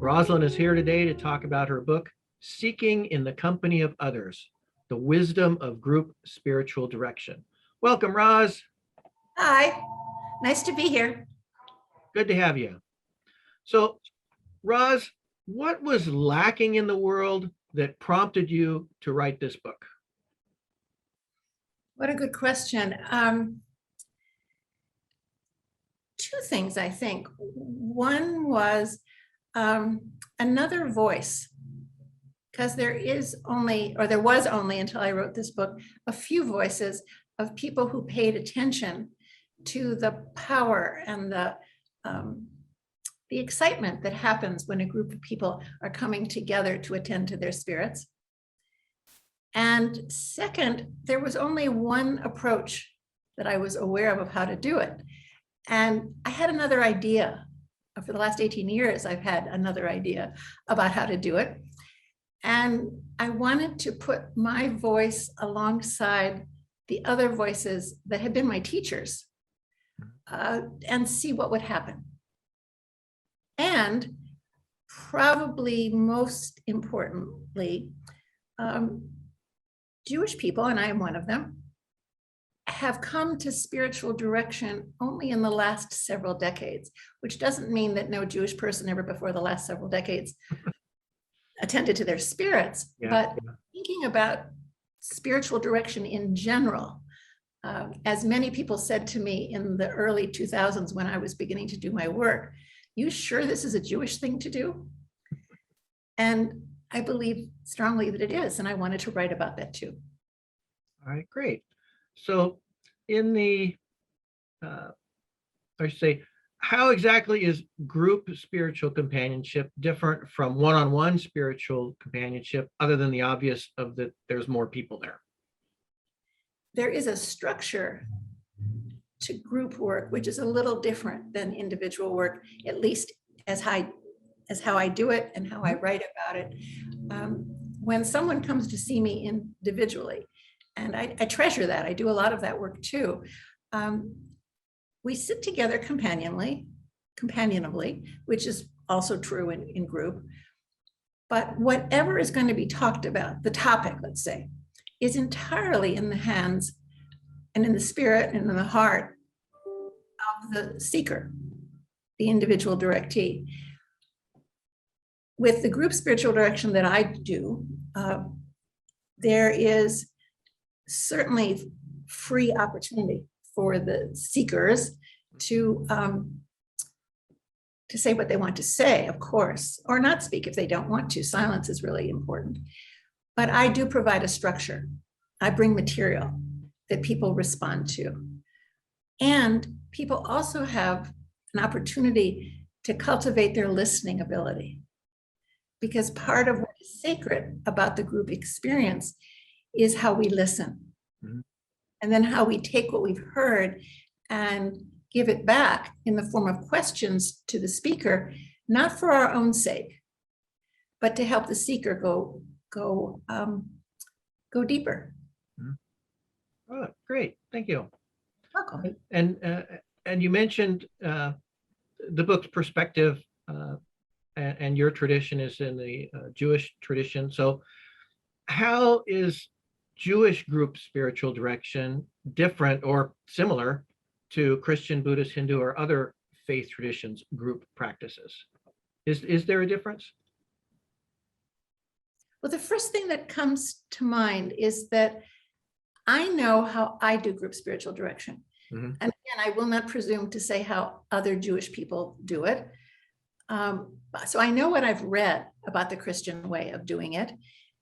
Roslyn is here today to talk about her book, Seeking in the Company of Others, The Wisdom of Group Spiritual Direction. Welcome, Roz. Hi, nice to be here. Good to have you. So, Roz, what was lacking in the world that prompted you to write this book? What a good question. Two things, I think. One was another voice, because there was only until I wrote this book, a few voices of people who paid attention to the power and the excitement that happens when a group of people are coming together to attend to their spirits. And second, there was only one approach that I was aware of how to do it. And I had another idea. For the last 18 years, I've had another idea about how to do it. And I wanted to put my voice alongside the other voices that had been my teachers and see what would happen. And probably most importantly, Jewish people, and I am one of them, have come to spiritual direction only in the last several decades, which doesn't mean that no Jewish person ever before the last several decades attended to their spirits, but thinking about spiritual direction in general, as many people said to me in the early 2000s when I was beginning to do my work, you sure this is a Jewish thing to do? And I believe strongly that it is, and I wanted to write about that too. All right, great. So in the, I should say, how exactly is group spiritual companionship different from one-on-one spiritual companionship, other than the obvious of that there's more people there? There is a structure to group work, which is a little different than individual work, at least as how I do it and how I write about it. When someone comes to see me individually, and I treasure that, I do a lot of that work too, we sit together companionably, which is also true in group. But whatever is going to be talked about, the topic, let's say, is entirely in the hands and in the spirit and in the heart of the seeker, the individual directee. With the group spiritual direction that I do, there is certainly free opportunity for the seekers to say what they want to say, of course, or not speak if they don't want to. Silence is really important. But I do provide a structure. I bring material that people respond to. And people also have an opportunity to cultivate their listening ability. Because part of what is sacred about the group experience is how we listen. Mm-hmm. And then how we take what we've heard and give it back in the form of questions to the speaker, not for our own sake, but to help the seeker go deeper. Mm-hmm. Oh, great, thank you. Welcome. And you mentioned the book's perspective, and your tradition is in the Jewish tradition. So how is Jewish group spiritual direction different or similar to Christian, Buddhist, Hindu, or other faith traditions group practices? Is there a difference? Well, the first thing that comes to mind is that I know how I do group spiritual direction. Mm-hmm. And again, I will not presume to say how other Jewish people do it. So I know what I've read about the Christian way of doing it.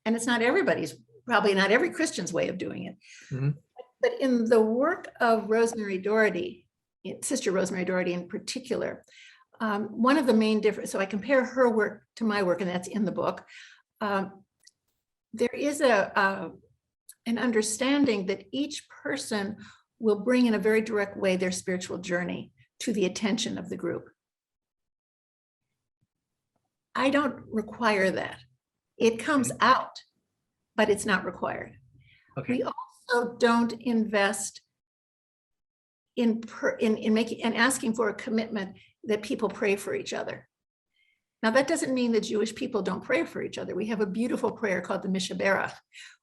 And it's not everybody's, probably not every Christian's way of doing it. Mm-hmm. But in the work of Rosemary Doherty, Sister Rosemary Doherty in particular, one of the main differences, so I compare her work to my work, and that's in the book. There is an understanding that each person will bring in a very direct way their spiritual journey to the attention of the group. I don't require that. It comes out, but it's not required. Okay. We also don't invest in making and asking for a commitment that people pray for each other. Now, that doesn't mean that Jewish people don't pray for each other. We have a beautiful prayer called the Mishaberach,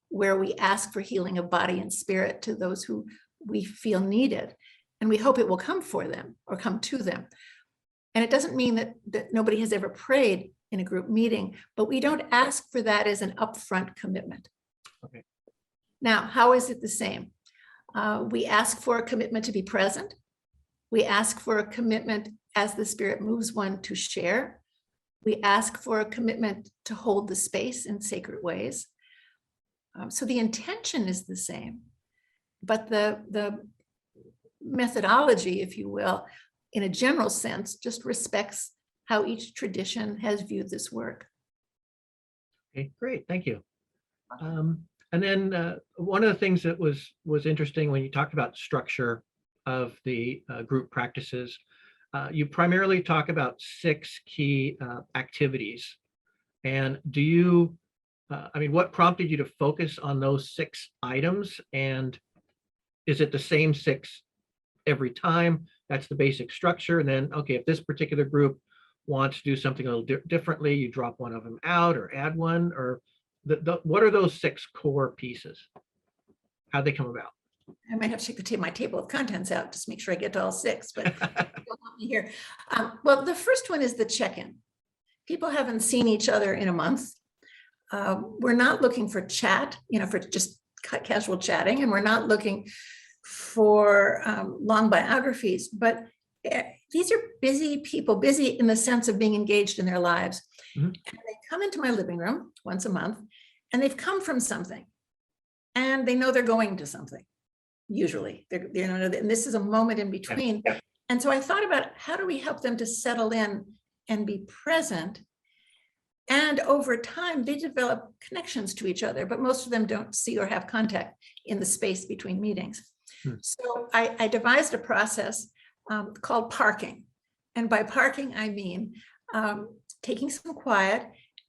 where we ask for healing of body and spirit to those who we feel needed. And we hope it will come for them or come to them. And it doesn't mean that nobody has ever prayed in a group meeting, but we don't ask for that as an upfront commitment. Okay. Now, how is it the same? We ask for a commitment to be present. We ask for a commitment as the Spirit moves one to share. We ask for a commitment to hold the space in sacred ways. So the intention is the same, but the methodology, if you will, in a general sense, just respects how each tradition has viewed this work. Okay, great, thank you. And then one of the things that was interesting when you talked about structure of the group practices, you primarily talk about 6 key activities. And do you, I mean, what prompted you to focus on those 6 items? And is it the same 6 every time? That's the basic structure. And then, okay, if this particular group wants to do something a little differently, you drop one of them out or add one, or what are those 6 core pieces? How'd they come about? I might have to take my table of contents out, just make sure I get to all 6, but don't want me here. Well, the first one is the check-in. People haven't seen each other in a month. We're not looking for chat, for just casual chatting, and we're not looking for long biographies, but these are busy people, busy in the sense of being engaged in their lives. Mm-hmm. And they come into my living room once a month, and they've come from something, and they know they're going to something. Usually, and this is a moment in between. Yeah. And so I thought about how do we help them to settle in and be present. And over time, they develop connections to each other, but most of them don't see or have contact in the space between meetings. So I devised a process called parking. And by parking, I mean taking some quiet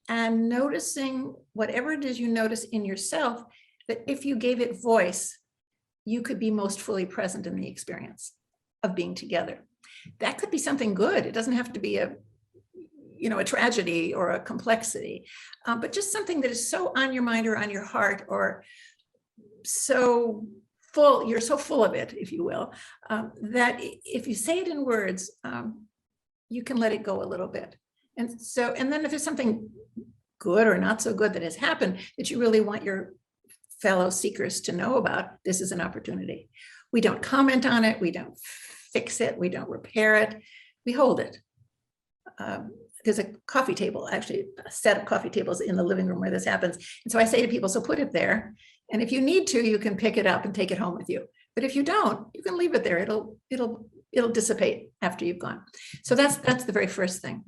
and noticing whatever it is you notice in yourself, that if you gave it voice, you could be most fully present in the experience of being together. That could be something good. It doesn't have to be a tragedy or a complexity, but just something that is so on your mind or on your heart, or so full, you're so full of it, if you will, that if you say it in words, you can let it go a little bit. And then if there's something good or not so good that has happened that you really want your fellow seekers to know about, this is an opportunity. We don't comment on it, we don't fix it, we don't repair it, we hold it. There's a coffee table, actually a set of coffee tables in the living room where this happens. And so I say to people, so put it there. And if you need to, you can pick it up and take it home with you. But if you don't, you can leave it there. It'll dissipate after you've gone. So that's the very first thing.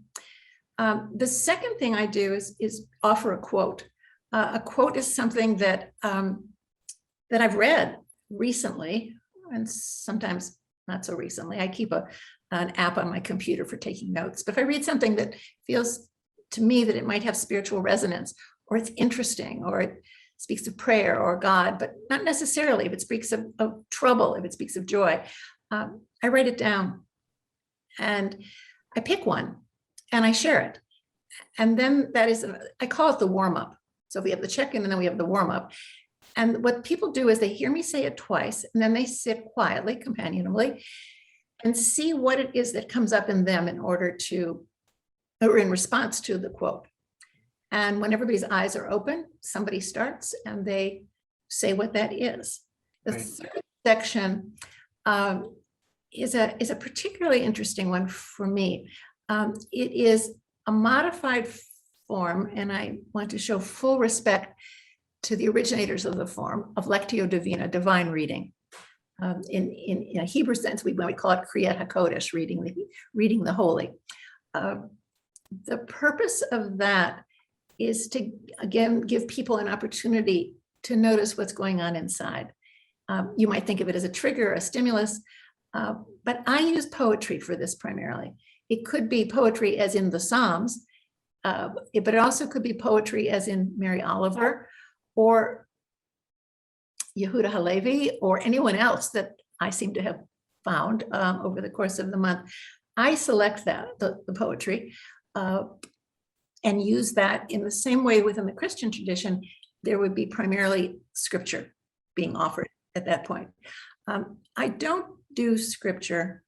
The second thing I do is offer a quote. A quote is something that I've read recently, and sometimes not so recently. I keep an app on my computer for taking notes. But if I read something that feels to me that it might have spiritual resonance, or it's interesting, or it speaks of prayer or God, but not necessarily if it speaks of trouble, if it speaks of joy, I write it down and I pick one and I share it. And then I call it the warm-up. So we have the check-in and then we have the warm-up. And what people do is they hear me say it twice, and then they sit quietly, companionably, and see what it is that comes up in them in response to the quote. And when everybody's eyes are open, somebody starts and they say what that is. The third section is a particularly interesting one for me. It is a modified form, and I want to show full respect to the originators of the form of Lectio Divina, divine reading. In a Hebrew sense, we call it Kriyat HaKodesh, reading the holy. The purpose of that is to, again, give people an opportunity to notice what's going on inside. You might think of it as a trigger, a stimulus, but I use poetry for this primarily. It could be poetry as in the Psalms, but it also could be poetry as in Mary Oliver, or Yehuda Halevi, or anyone else that I seem to have found over the course of the month. I select the poetry, and use that in the same way within the Christian tradition. There would be primarily scripture being offered at that point. I don't do scripture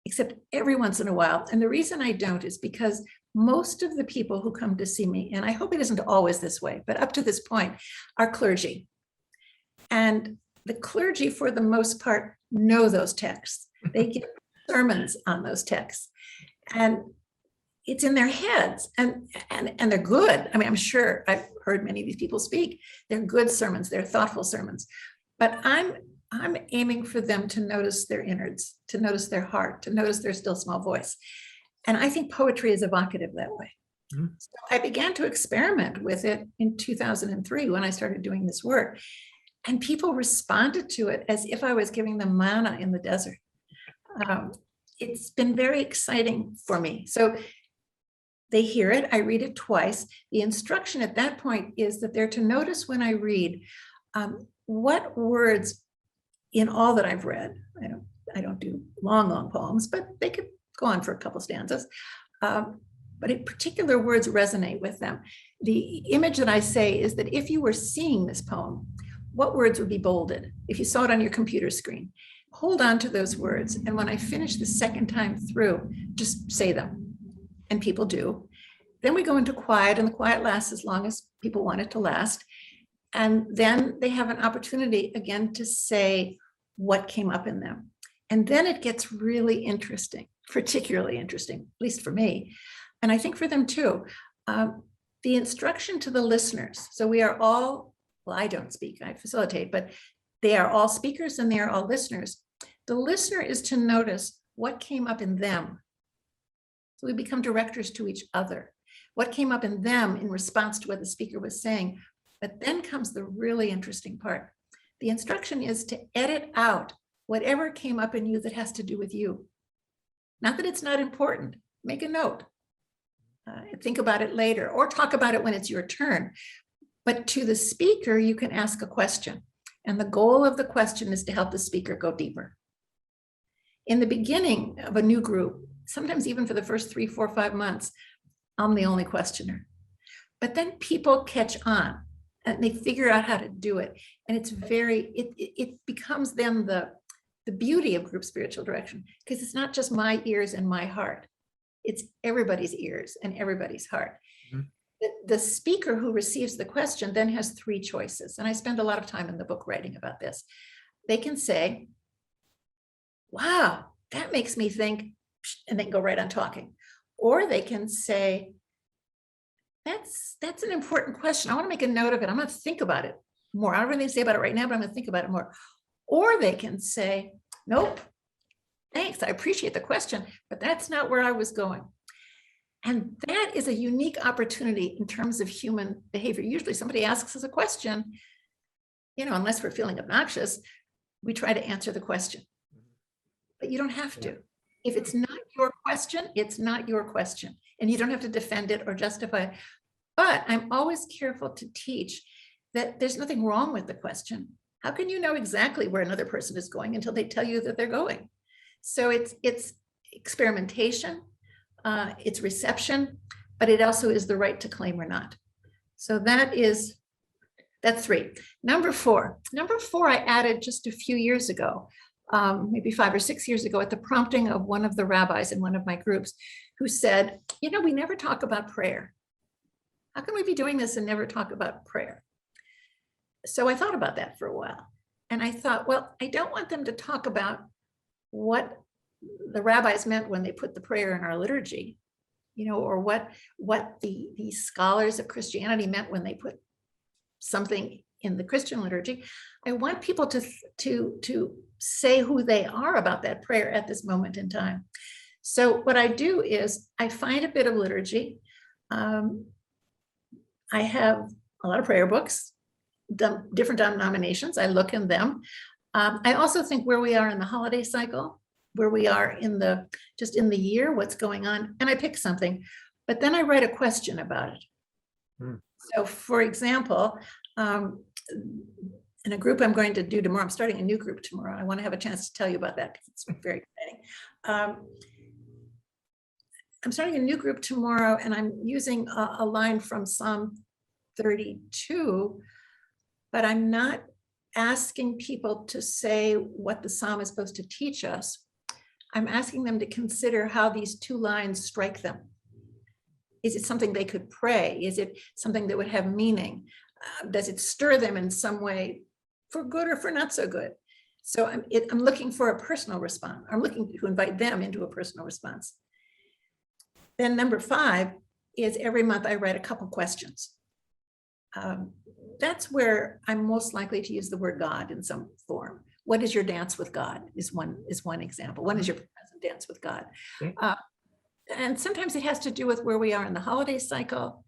except every once in a while. And the reason I don't is because most of the people who come to see me, and I hope it isn't always this way, but up to this point, are clergy. And the clergy, for the most part, know those texts. They give sermons on those texts. And it's in their heads, and they're good. I mean, I'm sure I've heard many of these people speak. They're good sermons, they're thoughtful sermons. But I'm aiming for them to notice their innards, to notice their heart, to notice their still small voice. And I think poetry is evocative that way. Mm-hmm. So I began to experiment with it in 2003 when I started doing this work. And people responded to it as if I was giving them manna in the desert. It's been very exciting for me. So they hear it, I read it twice. The instruction at that point is that they're to notice when I read what words in all that I've read. I don't do long poems, but they could go on for a couple stanzas. But in particular words resonate with them. The image that I say is that if you were seeing this poem, what words would be bolded? If you saw it on your computer screen, hold on to those words. And when I finish the second time through, just say them. And people do. Then we go into quiet, and the quiet lasts as long as people want it to last. And then they have an opportunity again to say what came up in them. And then it gets really interesting, particularly interesting, at least for me. And I think for them too. The instruction to the listeners. So we are all, well, I don't speak, I facilitate, but they are all speakers and they are all listeners. The listener is to notice what came up in them. So we become directors to each other. What came up in them in response to what the speaker was saying. But then comes the really interesting part. The instruction is to edit out whatever came up in you that has to do with you. Not that it's not important. Make a note. Think about it later, or talk about it when it's your turn. But to the speaker, you can ask a question. And the goal of the question is to help the speaker go deeper. In the beginning of a new group, sometimes even for the first 3, 4, 5 months, I'm the only questioner. But then people catch on and they figure out how to do it. And it's it becomes then the beauty of group spiritual direction, because it's not just my ears and my heart. It's everybody's ears and everybody's heart. Mm-hmm. The speaker who receives the question then has 3 choices. And I spend a lot of time in the book writing about this. They can say, wow, that makes me think, and then go right on talking. Or they can say, that's an important question. I want to make a note of it. I'm going to think about it more. I don't have anything to say about it right now, but I'm going to think about it more. Or they can say, nope, thanks, I appreciate the question, but that's not where I was going. And that is a unique opportunity in terms of human behavior. Usually somebody asks us a question, unless we're feeling obnoxious, we try to answer the question. But you don't have to. If it's not your question, it's not your question. And you don't have to defend it or justify it. But I'm always careful to teach that there's nothing wrong with the question. How can you know exactly where another person is going until they tell you that they're going? So it's experimentation, it's reception, but it also is the right to claim or not. So that's 3. Number 4, I added just a few years ago, maybe 5 or 6 years ago, at the prompting of one of the rabbis in one of my groups, who said, we never talk about prayer. How can we be doing this and never talk about prayer? So I thought about that for a while. And I thought, well, I don't want them to talk about what the rabbis meant when they put the prayer in our liturgy, or what the scholars of Christianity meant when they put something in the Christian liturgy. I want people to say who they are about that prayer at this moment in time. So what I do is I find a bit of liturgy. I have a lot of prayer books, different denominations. I look in them. I also think where we are in the holiday cycle, where we are in the year, what's going on, and I pick something, but then I write a question about it. So for example, in a group I'm going to do tomorrow, I'm starting a new group tomorrow. I want to have a chance to tell you about that because it's very exciting. I'm starting a new group tomorrow, and I'm using a line from Psalm 32, but I'm not asking people to say what the psalm is supposed to teach us. I'm asking them to consider how these two lines strike them. Is it something they could pray? Is it something that would have meaning? Does it stir them in some way for good or for not so good? So I'm looking for a personal response. I'm looking to invite them into a personal response. Then number 5 is every month I write a couple questions. That's where I'm most likely to use the word God in some form. What is your dance with God is one example. When is your present dance with God? Okay. And sometimes it has to do with where we are in the holiday cycle.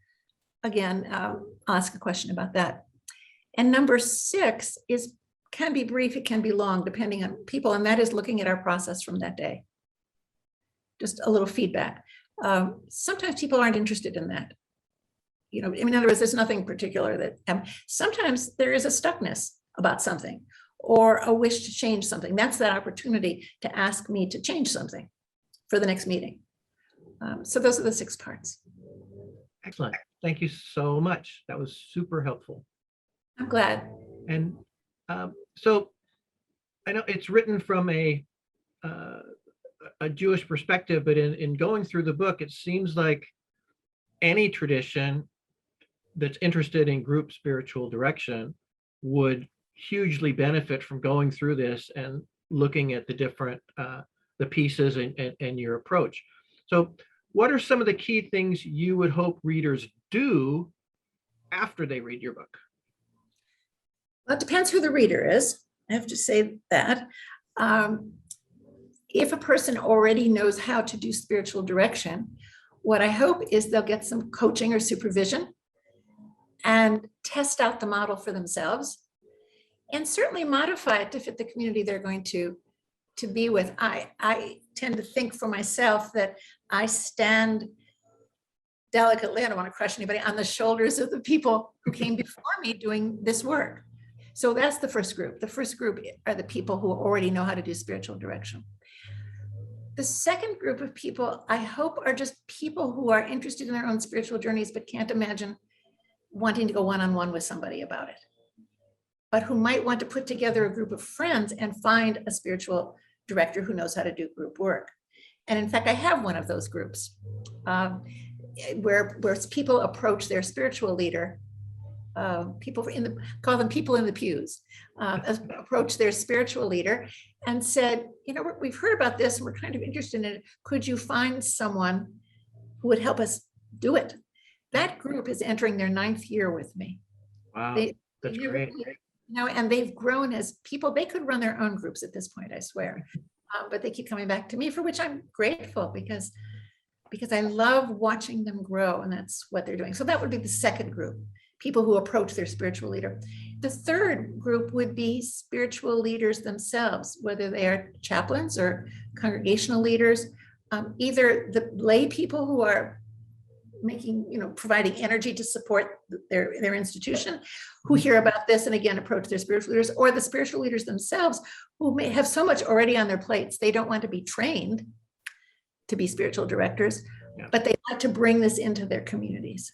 Again, I'll ask a question about that. And number 6 can be brief, it can be long, depending on people, and that is looking at our process from that day. Just a little feedback. Sometimes people aren't interested in that. You know, in other words, there's nothing particular that, sometimes there is a stuckness about something or a wish to change something. That's that opportunity to ask me to change something for the next meeting. So those are the 6 parts. Excellent. Thank you so much. That was super helpful. I'm glad. And so I know it's written from a Jewish perspective, but in going through the book, it seems like any tradition that's interested in group spiritual direction would hugely benefit from going through this and looking at the different the pieces and your approach. So what are some of the key things you would hope readers do after they read your book? Well, it depends who the reader is. I have to say that. If a person already knows how to do spiritual direction, what I hope is they'll get some coaching or supervision and test out the model for themselves, and certainly modify it to fit the community they're going to be with. I tend to think for myself that I stand delicately, I don't want to crush anybody, on the shoulders of the people who came before me doing this work. So that's the first group. The first group are the people who already know how to do spiritual direction. The second group of people, I hope, are just people who are interested in their own spiritual journeys, but can't imagine wanting to go one-on-one with somebody about it, but who might want to put together a group of friends and find a spiritual director who knows how to do group work. And in fact, I have one of those groups where people approach their spiritual leader. Call them people in the pews, approach their spiritual leader and said, you know, we've heard about this and we're kind of interested in it. Could you find someone who would help us do it? That group is entering their 9th year with me. Wow, that's great. You know, and they've grown as people. They could run their own groups at this point, I swear. But they keep coming back to me, for which I'm grateful, because I love watching them grow, and that's what they're doing. So that would be the second group, people who approach their spiritual leader. The third group would be spiritual leaders themselves, whether they are chaplains or congregational leaders, either the lay people who are providing energy to support their institution, who hear about this and again approach their spiritual leaders, or the spiritual leaders themselves who may have so much already on their plates. They don't want to be trained to be spiritual directors, but they like to bring this into their communities.